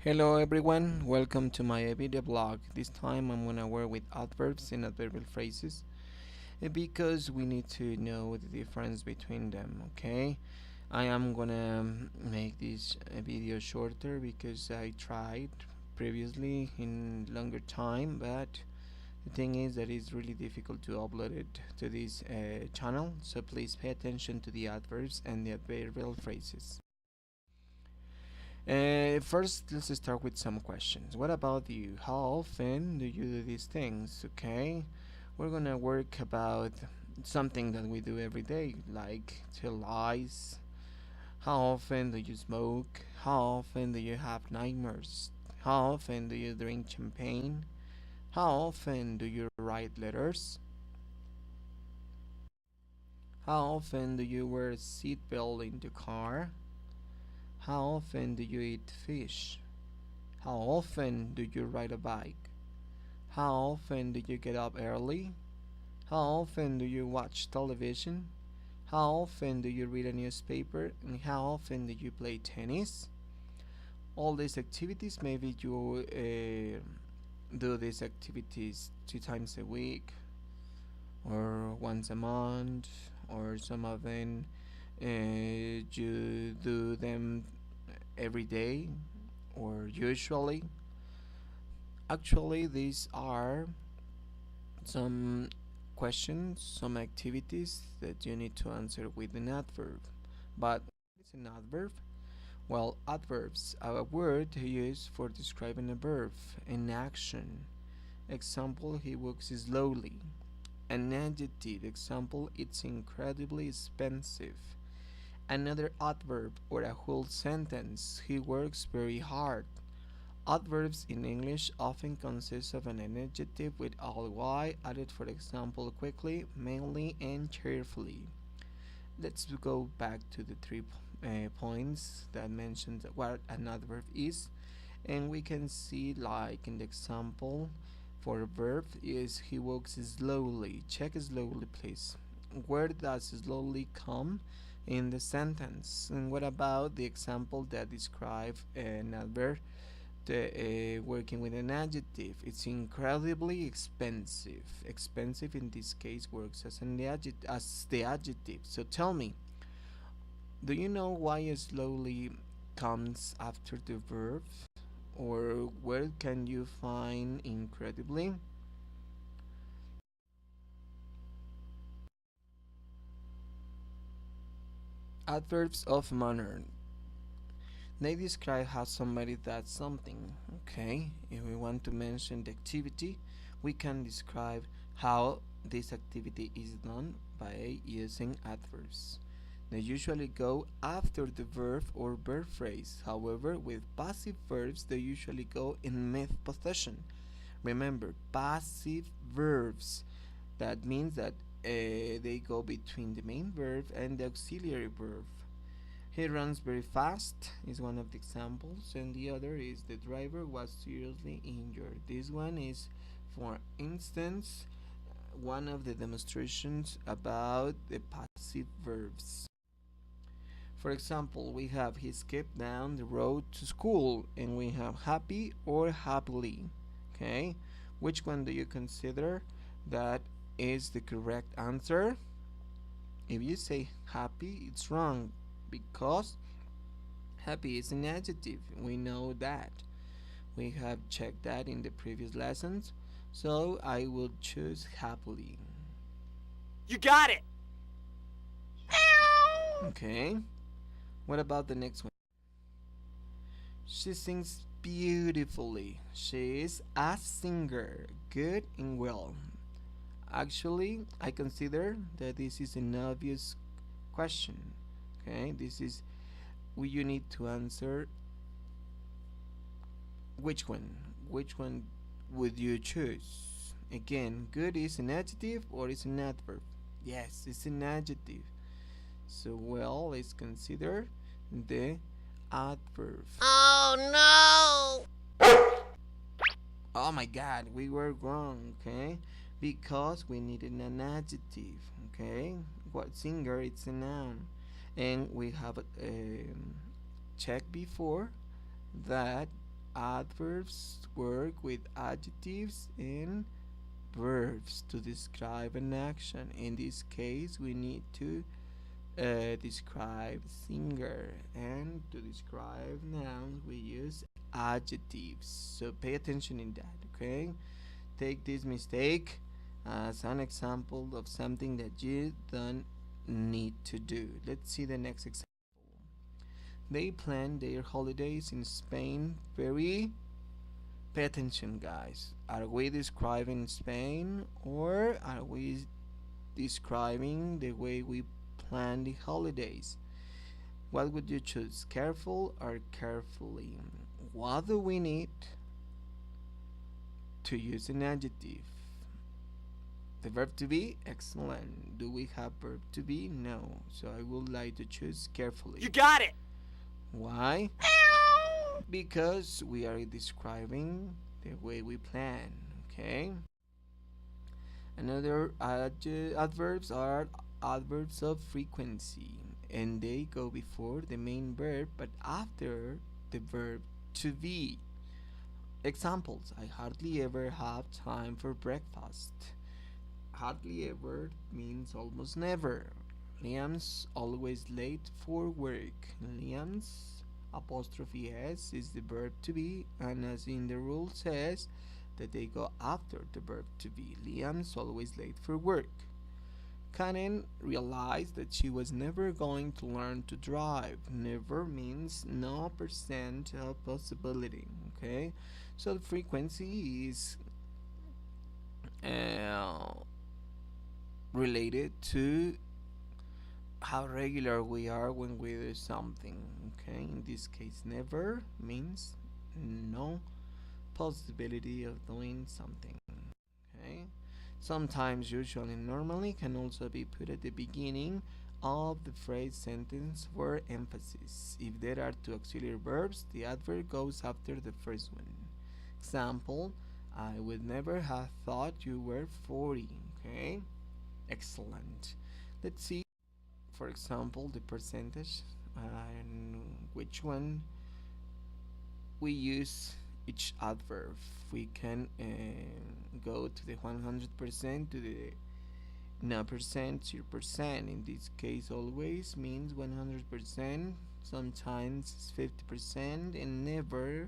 Hello everyone, welcome to my video blog. This time I'm gonna work with adverbs and adverbial phrases because we need to know the difference between them, okay? I am gonna make this video shorter because I tried previously in longer time, but the thing is that it's really difficult to upload it to this channel, so please pay attention to the adverbs and the adverbial phrases. First, let's start with some questions. What about you? How often do you do these things? Okay, we're gonna work about something that we do every day, like tell lies. How often do you smoke? How often do you have nightmares? How often do you drink champagne? How often do you write letters? How often do you wear a seatbelt in the car? How often do you eat fish? How often do you ride a bike? How often do you get up early? How often do you watch television? How often do you read a newspaper? And how often do you play tennis? All these activities, maybe you do these activities 2 times a week, or once a month, or some of them you do them every day or usually. Actually, these are some questions, some activities that you need to answer with an adverb. But what is an adverb? Well, adverbs are a word used for describing a verb, an action. Example, he walks slowly. An adjective, example, it's incredibly expensive. Another adverb or a whole sentence, he works very hard. Adverbs in English often consist of an adjective with ly added, for example, quickly, mainly, and cheerfully. Let's go back to the three points that mentioned what an adverb is, and we can see, like in the example for a verb, is he walks slowly. Check slowly, please. Where does slowly come in the sentence? And what about the example that describes an adverb? Working with an adjective, it's incredibly expensive. Expensive in this case works as the adjective. So tell me, do you know why slowly comes after the verb, or where can you find incredibly? Adverbs of manner, they describe how somebody does something. Okay, if we want to mention the activity, we can describe how this activity is done by using adverbs. They usually go after the verb or verb phrase. However, with passive verbs, they usually go in mid possession. Remember, passive verbs. That means that they go between the main verb and the auxiliary verb. He runs very fast is one of the examples, and the other is the driver was seriously injured. This one is, for instance, one of the demonstrations about the passive verbs. For example, we have he skipped down the road to school, and we have happy or happily. Okay, which one do you consider that is the correct answer? If you say happy, it's wrong because happy is an adjective. We know that. We have checked that in the previous lessons. So I will choose happily. You got it! Okay. What about the next one? She sings beautifully. She is a singer, good and well. Actually, I consider that this is an obvious question. Okay, this is you need to answer which one. Which one would you choose? Again, good is an adjective or is an adverb? Yes, it's an adjective. So well, let's consider the adverb. Oh no! Oh my god, we were wrong, okay? Because we needed an adjective, okay? What singer, it's a noun. And we have checked before that adverbs work with adjectives and verbs to describe an action. In this case, we need to describe singer, and to describe nouns, we use adjectives. So pay attention in that, okay? Take this mistake as an example of something that you don't need to do. Let's see the next example. They plan their holidays in Spain very. Pay attention, guys. Are we describing Spain, or are we describing the way we plan the holidays? What would you choose, careful or carefully? What do we need to use an adjective? The verb to be? Excellent. Do we have verb to be? No. So I would like to choose carefully. You got it! Why? Because we are describing the way we plan, okay? Another adverbs are adverbs of frequency, and they go before the main verb but after the verb to be. Examples: I hardly ever have time for breakfast. Hardly ever means almost never. Liam's always late for work. Liam's apostrophe s is the verb to be, and as in the rule says that they go after the verb to be. Liam's always late for work. Karen realized that she was never going to learn to drive. Never means no percent of possibility. Okay, so the frequency is uh, related to how regular we are when we do something. Okay, in this case, never means no possibility of doing something. Okay, sometimes, usually, normally can also be put at the beginning of the phrase sentence for emphasis. If there are two auxiliary verbs, the adverb goes after the first one. Example: I would never have thought you were 40. Okay, excellent. Let's see, for example, the percentage and which one we use each adverb. We can go to the 100%, to the no percent, 0%. In this case, always means 100%. Sometimes it's 50%, and never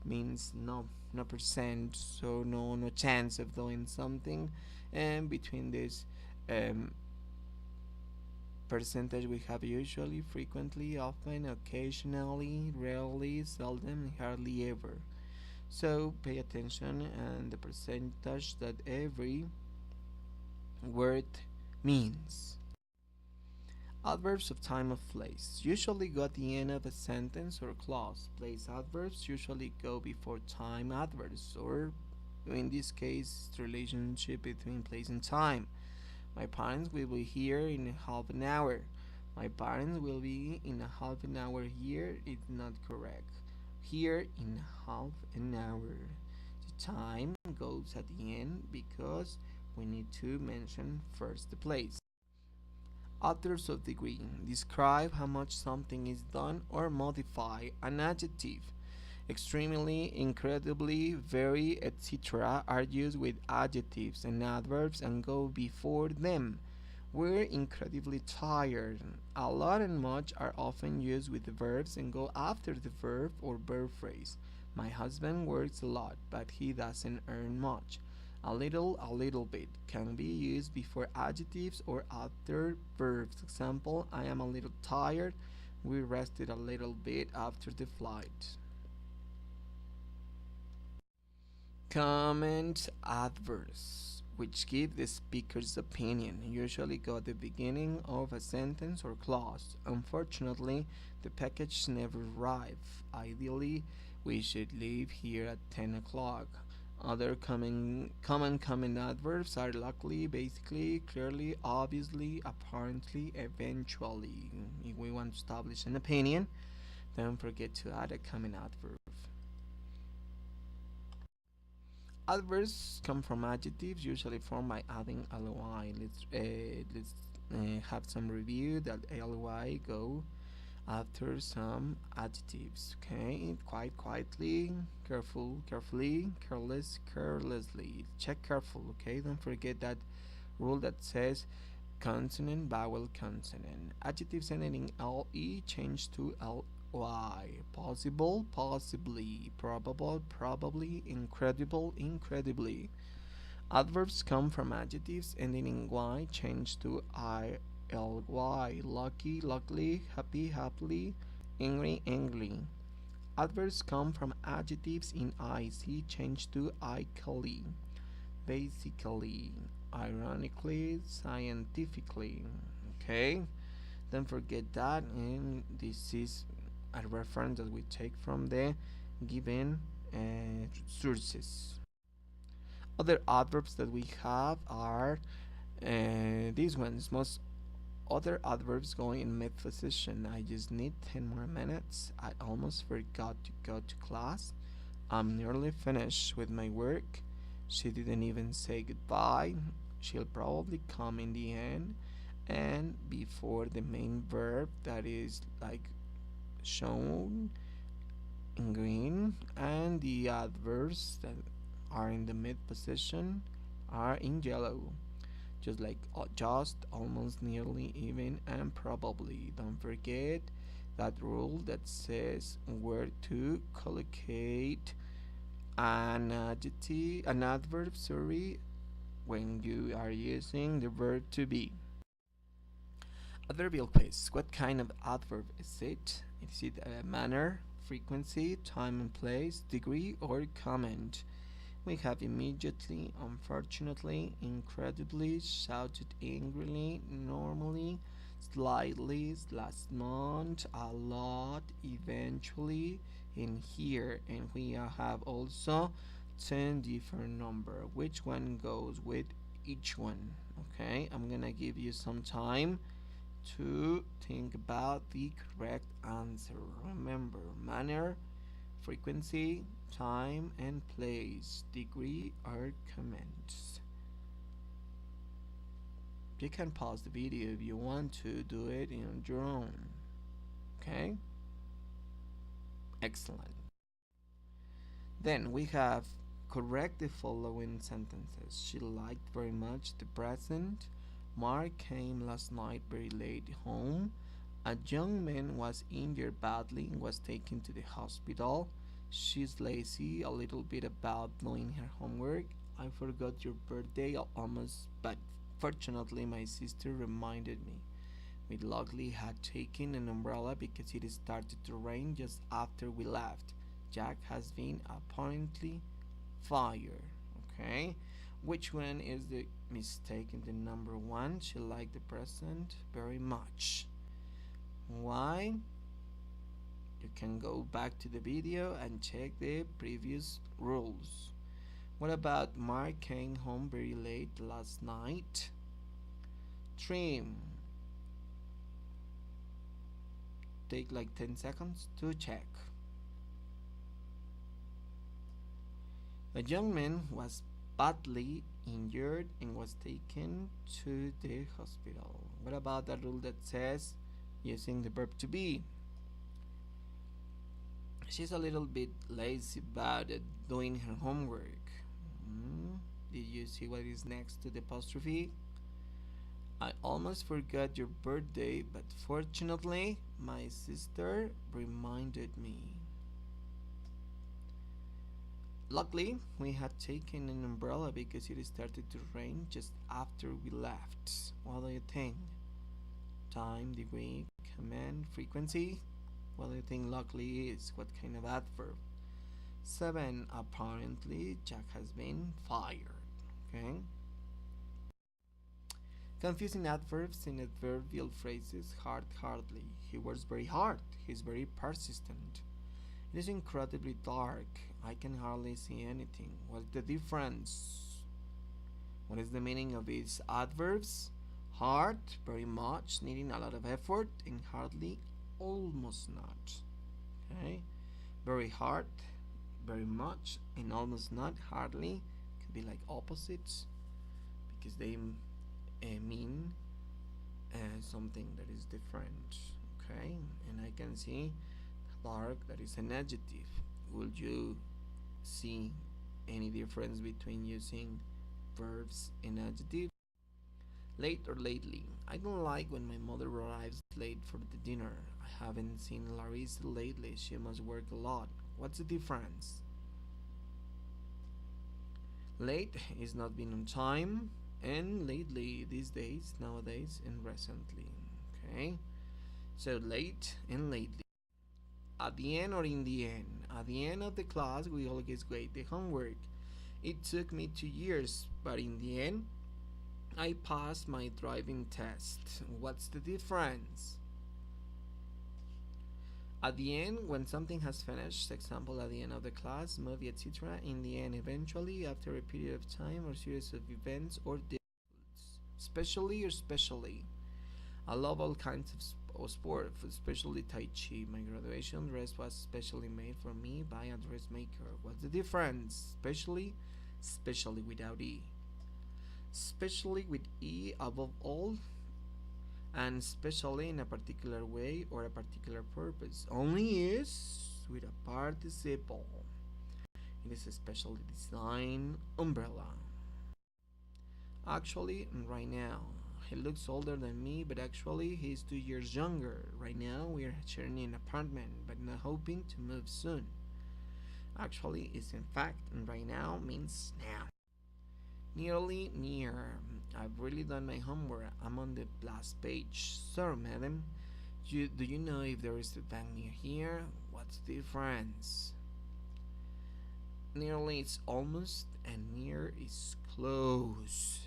means no percent. So no chance of doing something. And between this percentage, we have usually, frequently, often, occasionally, rarely, seldom, hardly ever. So pay attention and the percentage that every word means. Adverbs of time of place usually go at the end of a sentence or clause. Place adverbs usually go before time adverbs, or in this case, the relationship between place and time. My parents will be here in half an hour. My parents will be in a half an hour here. It's not correct. Here in half an hour. The time goes at the end because we need to mention first the place. Authors of degree describe how much something is done or modify an adjective. Extremely, incredibly, very, etc. are used with adjectives and adverbs and go before them. We're incredibly tired. A lot and much are often used with the verbs and go after the verb or verb phrase. My husband works a lot, but he doesn't earn much. A little bit can be used before adjectives or after verbs. Example: I am a little tired. We rested a little bit after the flight. Comment adverbs, which give the speaker's opinion, usually go at the beginning of a sentence or clause. Unfortunately, the package never arrive. Ideally, we should leave here at 10 o'clock. Other common adverbs are luckily, basically, clearly, obviously, apparently, eventually. If we want to establish an opinion, don't forget to add a common adverb. Adverbs come from adjectives, usually formed by adding ly. Let's have some review that ly go after some adjectives. Okay, quite quietly, carefully, carelessly. Check careful. Okay, don't forget that rule that says consonant, vowel, consonant. Adjectives ending in le change to ly. Possible, possibly. Probable, probably. Incredible, incredibly. Adverbs come from adjectives ending in y, change to ily. Lucky, luckily, happy, happily, angry, angry. Adverbs come from adjectives in ic, change to ically. Basically, ironically, scientifically. Okay, don't forget that, and this is a reference that we take from the given sources. Other adverbs that we have are these ones. Most other adverbs going in mid position. I just need 10 more minutes. I almost forgot to go to class. I'm nearly finished with my work. She didn't even say goodbye. She'll probably come in the end and before the main verb that is like shown in green, and the adverbs that are in the mid position are in yellow, just like just, almost, nearly, even, and probably. Don't forget that rule that says where to collocate an adjective, an adverb, sorry, when you are using the verb to be. Adverbial quiz. What kind of adverb is it? Is it a manner, frequency, time and place, degree, or comment? We have immediately, unfortunately, incredibly, shouted angrily, normally, slightly, last month, a lot, eventually, in here, and we have also 10 different number. Which one goes with each one? Okay, I'm gonna give you some time to think about the correct answer. Remember, manner, frequency, time, and place, degree, or comments. You can pause the video if you want to do it on your own. Okay? Excellent. Then we have correct the following sentences. She liked very much the present. Mark came last night very late home. A young man was injured badly and was taken to the hospital. She's lazy a little bit about doing her homework. I forgot your birthday almost, but fortunately my sister reminded me. We luckily had taken an umbrella because it started to rain just after we left. Jack has been apparently fired. Okay, which one is the mistake in the number one? She liked the present very much. Why? You can go back to the video and check the previous rules. What about Mark came home very late last night? Trim. Take like 10 seconds to check. A young man was badly injured and was taken to the hospital. What about the rule that says using the verb to be? She's a little bit lazy about it, doing her homework. Did you see what is next to the apostrophe? I almost forgot your birthday, but fortunately, my sister reminded me. Luckily, we had taken an umbrella because it started to rain just after we left. What do you think? Time, degree, command, frequency? What do you think luckily is? What kind of adverb? 7. Apparently, Jack has been fired. Okay? Confusing adverbs in adverbial phrases. Hard, hardly. He works very hard. He's very persistent. It is incredibly dark. I can hardly see anything. What's the difference? What is the meaning of these adverbs? Hard, very much, needing a lot of effort, and hardly, almost not. Okay? Very hard, very much, and almost not. Hardly could be like opposites because they mean something that is different. Okay, and I can see dark, that is an adjective. Would you see any difference between using verbs and adjectives? Late or lately. I don't like when my mother arrives late for the dinner. I haven't seen Larissa lately. She must work a lot. What's the difference? Late is not being on time, and lately these days, nowadays, and recently. Okay? So late and lately. At the end or in the end? At the end of the class, we always grade the homework. It took me 2 years, but in the end, I passed my driving test. What's the difference? At the end, when something has finished, example at the end of the class, movie, etc., in the end, eventually, after a period of time or series of events or difficulties. Especially or specially. I love all kinds of sport, especially Tai Chi. My graduation dress was specially made for me by a dressmaker. What's the difference? Especially without E. Especially with E above all, and especially in a particular way or a particular purpose. Only is with a participle. It is a specially designed umbrella. Actually, right now, he looks older than me, but actually, he's 2 years younger. Right now, we are sharing an apartment, but not hoping to move soon. Actually, is in fact, and right now means now. Nearly near. I've really done my homework. I'm on the last page. Sir, madam, do you know if there is a bank near here? What's the difference? Nearly is almost, and near is close.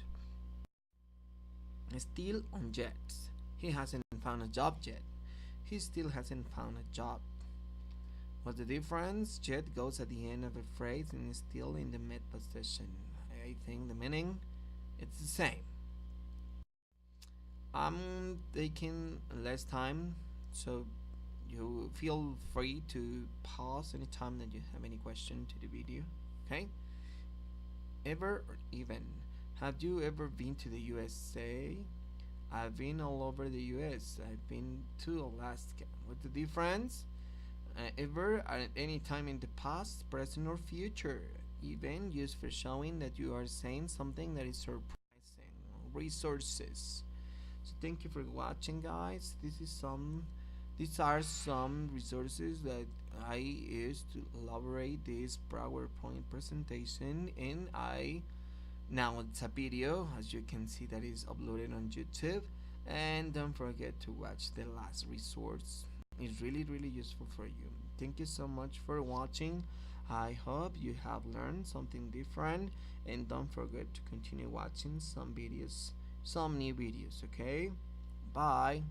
Still on jets. He hasn't found a job yet. He still hasn't found a job. What's the difference? Jet goes at the end of a phrase and is still in the mid position. I think the meaning it's the same. I'm taking less time, so you feel free to pause anytime that you have any question to the video. Okay? Ever or even. Have you ever been to the USA? I've been all over the US. I've been to Alaska. What's the difference? Ever at any time in the past, present, or future. Even used for showing that you are saying something that is surprising. Resources. So thank you for watching, guys. These are some resources that I use to elaborate this PowerPoint presentation, and now it's a video, as you can see, that is uploaded on YouTube. And don't forget to watch the last resource. It's really useful for you. Thank you so much for watching. I hope you have learned something different, and don't forget to continue watching some new videos. Okay, bye.